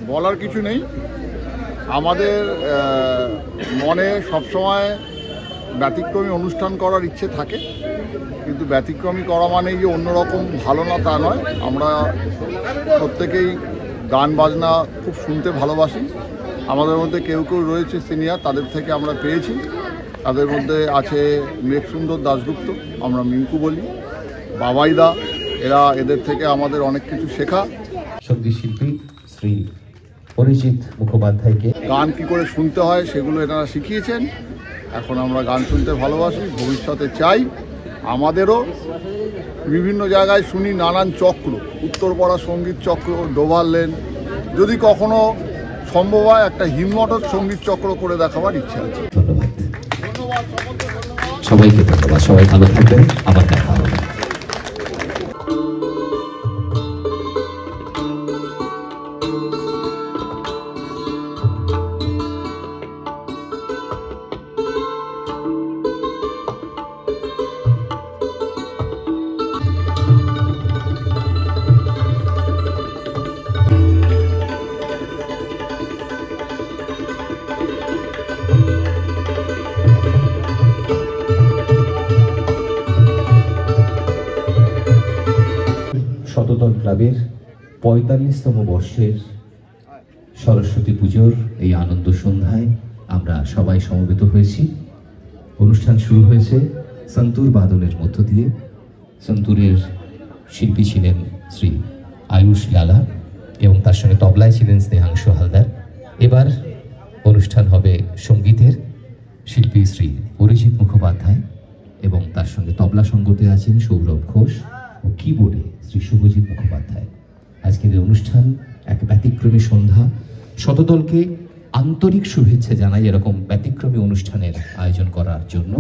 বলার কিছু নেই, আমাদের মনে সবসময় ব্যতিক্রমী অনুষ্ঠান করার ইচ্ছে থাকে, কিন্তু ব্যতিক্রমী করা মানেই যে অন্যরকম ভালো না তা নয়। আমরা প্রত্যেকেই গান বাজনা খুব শুনতে ভালোবাসি। আমাদের মধ্যে কেউ কেউ রয়েছে সিনিয়র, তাদের থেকে আমরা পেয়েছি। তাদের মধ্যে আছে মেঘসুন্দর দাশগুপ্ত, আমরা মিঙ্কু বলি, বাবাইদা, এদের থেকে আমাদের অনেক কিছু শেখা। সঙ্গীত শিল্পী শ্রী অরিজিৎ মুখোপাধ্যায়কে গান কি করে শুনতে হয় সেগুলো এনারা শিখিয়েছেন। এখন আমরা গান শুনতে ভালোবাসি, ভবিষ্যতে চাই আমাদেরও বিভিন্ন জায়গায় শুনি নানান চক্র, উত্তরপাড়া সঙ্গীত চক্র, ডোভার লেন, যদি কখনো সম্ভব হয় একটা হিমমটর সঙ্গীত চক্র করে দেখাবার ইচ্ছা আছে। ধন্যবাদ সবাইকে, ধন্যবাদ, সবাই ভালো থাকবেন, আবার দেখা হবে। শতদল ক্লাবের ৪৫তম বর্ষের সরস্বতী পুজোর এই আনন্দ সন্ধ্যায় আমরা সবাই সমবেত হয়েছি। অনুষ্ঠান শুরু হয়েছে সন্তুর বাদনের মধ্য দিয়ে। সন্তুরের শিল্পী ছিলেন শ্রী আয়ুষ লালা এবং তার সঙ্গে তবলায় ছিলেন স্নেহাংশু হালদার। এবার অনুষ্ঠান হবে সঙ্গীতের শিল্পী শ্রী অরিজিৎ মুখোপাধ্যায় এবং তার সঙ্গে তবলা সঙ্গতে আছেন সৌরভ ঘোষ ও কিবোর্ডে শ্রী শুভজিৎ মুখোপাধ্যায়। আজকের এই অনুষ্ঠান এক ব্যতিক্রমী সন্ধ্যা। শতদলকে আন্তরিক শুভেচ্ছা জানাই এরকম ব্যতিক্রমী অনুষ্ঠানের আয়োজন করার জন্য।